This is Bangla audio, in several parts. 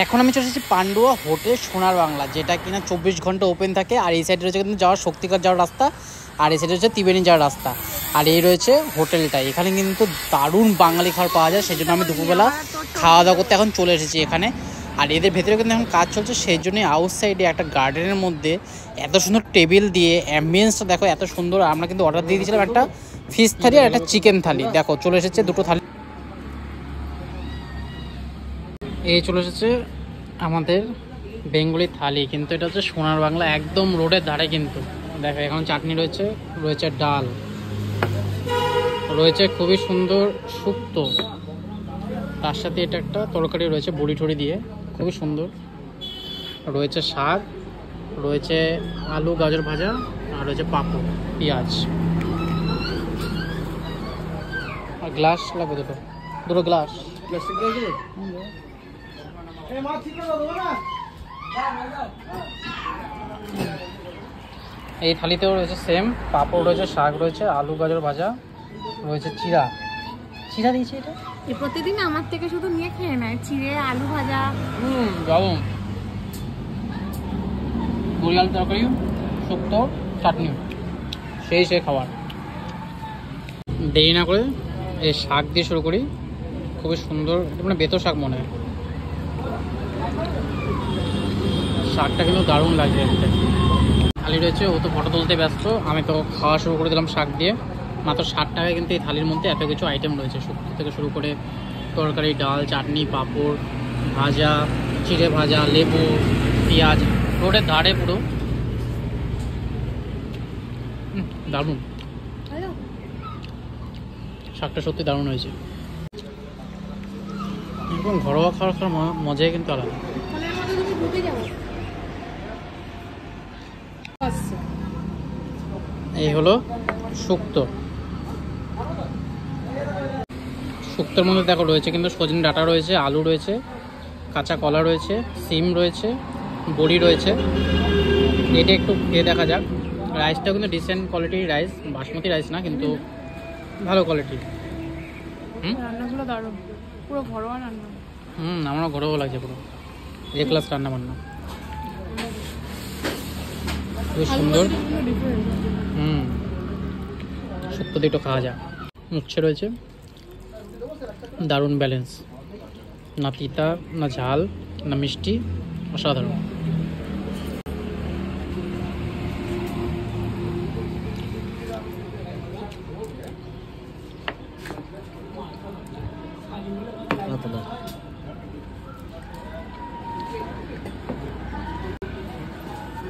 এখন আমি চলে এসেছি পান্ডুয়া হোটেল সোনার বাংলা, যেটা কিনা 24 ঘন্টা ওপেন থাকে। আর এই সাইডে রয়েছে কিন্তু যাওয়ার শক্তিগড় যাওয়ার রাস্তা, আর এই সাইডে রয়েছে ত্রিবেণী যাওয়ার রাস্তা, আর এই রয়েছে হোটেলটা। এখানে কিন্তু দারুণ বাঙালি খাবার পাওয়া যায়, সেই জন্য আমি দুপুরবেলা খাওয়া দাওয়া করতে এখন চলে এসেছি এখানে। আর এদের ভেতরে কিন্তু এখন কাজ চলছে, সেই জন্যই আউটসাইডে একটা গার্ডেনের মধ্যে এত সুন্দর টেবিল দিয়ে অ্যাম্বিয়েন্সটা দেখো এত সুন্দর। আমরা কিন্তু অর্ডার দিয়ে দিয়েছিলাম একটা ফিশ থালি আর একটা চিকেন থালি। দেখো চলে এসেছে দুটো থালি। এই চলে এসেছে আমাদের বেঙ্গলি থালি, কিন্তু এটা হচ্ছে সোনার বাংলা, একদম রোডের ধারে। কিন্তু দেখো এখন চাটনি রয়েছে, রয়েছে ডাল, রয়েছে খুবই সুন্দর শুক্তো, তার সাথে এটা একটা তরকারি রয়েছে বড়ি টড়ি দিয়ে, খুবই সুন্দর। রয়েছে শাক, রয়েছে আলু গাজর ভাজা, আর রয়েছে পাঁপড় পেঁয়াজ। আর গ্লাস লাগবে দুটো, দুটো গ্লাস। এই থালিতেও রয়েছে সেম পাঁপড় রয়েছে, শাক রয়েছে, আলু গাজর ভাজা রয়েছে, চিড়া চিড়া দিয়েছে। এটা প্রতিদিন আমার থেকে শুধু নিয়ে খেয়ে নেয়, চিড়ে আলু ভাজা, দারুন। বড়ি আলু তরকারি, শুক্তো, চাটনি, সেই খাবার। দেরি না করে এই শাক দিয়ে শুরু করি, খুবই সুন্দর। মানে বেতো শাক মনে হয়, শাকটা কিন্তু দারুণ লাগছে দেখতে। থালি রয়েছে, ও তো ফটো তুলতে ব্যস্ত, আমি তো খাওয়া শুরু করে দিলাম শাক দিয়ে। মাত্র 60 টাকায় কিন্তু এই থালির মধ্যে এত কিছু আইটেম রয়েছে, শুক্তো থেকে শুরু করে তরকারি, ডাল, চাটনি, পাঁপড় ভাজা, চিড়ে ভাজা, লেবু, পেঁয়াজ, রোডের ধারে পুরো। দারুণ, শাকটা সত্যি দারুণ হয়েছে। এরকম ঘরোয়া খাওয়ার মজাই কিন্তু আলাদা। এই হলো শুক্তো। শুক্তোর মধ্যে দেখো রয়েছে কিন্তু সজনে ডাঁটা রয়েছে, আলু রয়েছে, কাঁচা কলা রয়েছে, সিম রয়েছে, বড়ি রয়েছে। এটা একটু খেয়ে দেখা যাক। রাইসটাও কিন্তু ডিসেন্ট কোয়ালিটির রাইস, বাসমতি রাইস না, কিন্তু ভালো কোয়ালিটির। রান্নাগুলো দারুণ, পুরো ঘরোয়া রান্না। আমারও ঘরোয়া লাগছে, পুরো এ ক্লাস রান্না বান্না, খুব সুন্দর। শুক্তো দিয়ে একটু খাওয়া যায়। উচ্ছে রয়েছে, দারুণ ব্যালেন্স, না তিতা না ঝাল না মিষ্টি, অসাধারণ।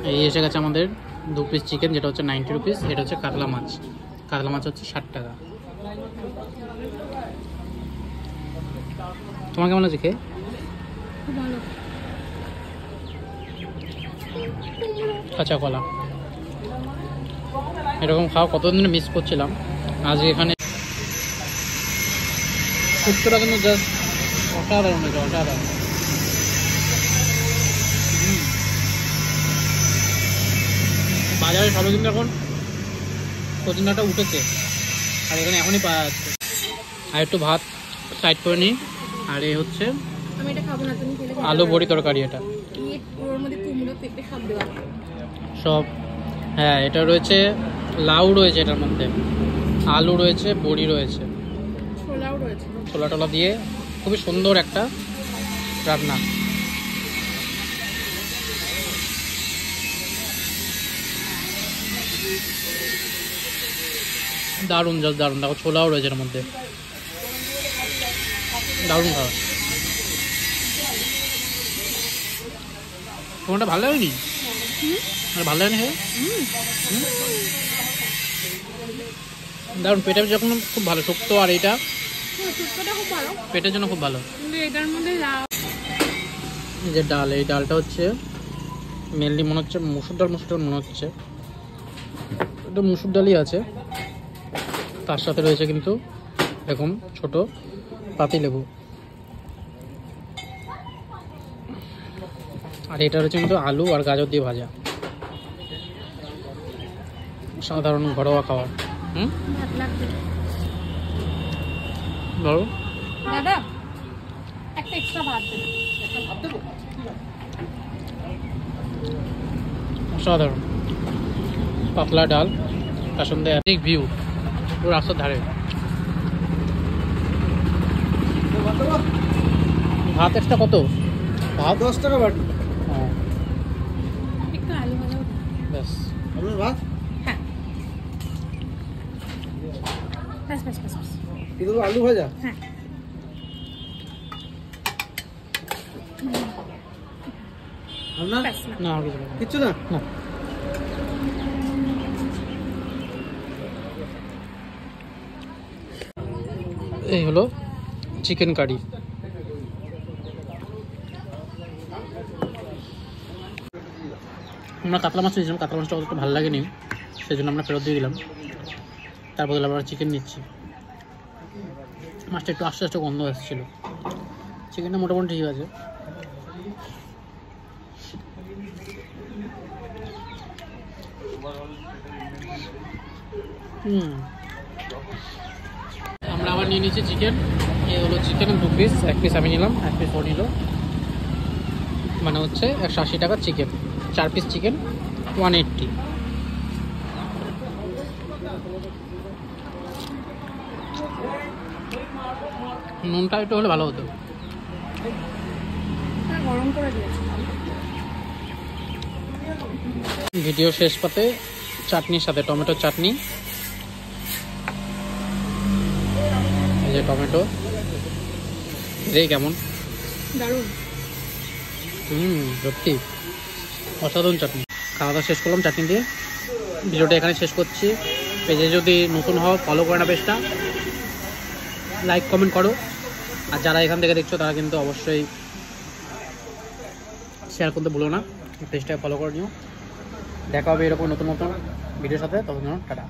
এই এসে গেছে আমাদের 2 পিস চিকেন, যেটা হচ্ছে 90 রুপিস। এটা হচ্ছে কাতলা মাছ, কাতলা মাছ হচ্ছে 60 টাকা। তোমার কেমন আছে খেয়ে? কাঁচা কলা এরকম খাওয়া কতদিন মিস করছিলাম, আজকে এখানে। শুক্তোটা কিন্তু জাস্ট অসাধারণ হয়েছে, অসাধারণ। বাজারে সবাই কিন্তু এখন সজনাটা উঠেছে, আর এখানে এখনই পাওয়া যাচ্ছে। আর একটু ভাত সাইড করে নিই। আর এই হচ্ছে আলু বড়ি তরকারি, এটা সব। হ্যাঁ, এটা রয়েছে লাউ রয়েছে, এটার মধ্যে আলু রয়েছে, বড়ি রয়েছে, ছোলা টোলা দিয়ে খুবই সুন্দর একটা রান্না। দারুণ, জাস্ট দারুণ। দেখো ছোলাও রয়েছে এর মধ্যে, দারুণ খাওয়া। তোমারটা ভালো লাগেনি? ভালো লাগেনি খেয়ে? দারুণ, পেটের যখন খুব ভালো শুক্তো। আর এটা পেটের জন্য খুব ভালো। এই যে ডাল, এই ডালটা হচ্ছে মেনলি মনে হচ্ছে মুসুর ডাল, মুসুর ডাল মনে হচ্ছে, এটা মুসুর ডালই আছে। তার সাথে রয়েছে কিন্তু এরকম ছোট পাতি লেবু। আর এটা রয়েছে কিন্তু আলু আর গাজর দিয়ে ভাজা, সাধারণ ঘরোয়া খাবার। দাদা একটা এক্সট্রা ভাত দেবেন। অসাধারণ। পাতলা ডাল, তার সঙ্গে অনেক ভিউ পুরো রাস্তার ধারে। ভাত একটা কত? ভাত 10 টাকা বাটি। একটু আলু ভাজা। ব্যাস। আপনার ভাত হ্যাঁ, ব্যাস ব্যাস ব্যাস ব্যাস। কিন্তু আলু ভাজা। হ্যাঁ, আপনার ব্যাস না। না আর কিছু না। কিচ্ছু না। না। এই হলো চিকেন কারি। আমরা কাতলা মাছ নিয়েছিলাম, কাতলা মাছটা অতটা ভালো লাগেনি, সেই জন্য আমরা ফেরত দিয়ে দিলাম। তার বদলে আমরা চিকেন নিচ্ছি। মাছটা একটু আস্তে আস্তে গন্ধ আসছিল, চিকেনটা মোটামুটি ঠিক আছে। আমরা আবার নিয়ে নিয়েছি চিকেন। এ হলো চিকেন 2 পিস, 1 পিস আমি নিলাম, 1 পিস ও নিল, মানে হচ্ছে 180 টাকা চিকেন। 4 piece chicken 180। নুনটা একটু হলে ভালো হতো। গরম করে দিয়েছি। ভিডিও শেষ পাতে চাটনির সাথে টমেটো চাটনি। এই যে টমেটো, এই কেমন? দারুণ। সত্যি অসাধারণ চাটনি। খাওয়া দাওয়া শেষ করলাম চাটনি দিয়ে। ভিডিওটা এখানে শেষ করছি। পেজে যদি নতুন হও ফলো করে না পেজটা, লাইক কমেন্ট করো। আর যারা এখান থেকে দেখছো তারা কিন্তু অবশ্যই শেয়ার করতে ভুলো না। পেজটাকে ফলো করে নিও। দেখা হবে এরকম নতুন নতুন ভিডিওর সাথে। তখন টাটা।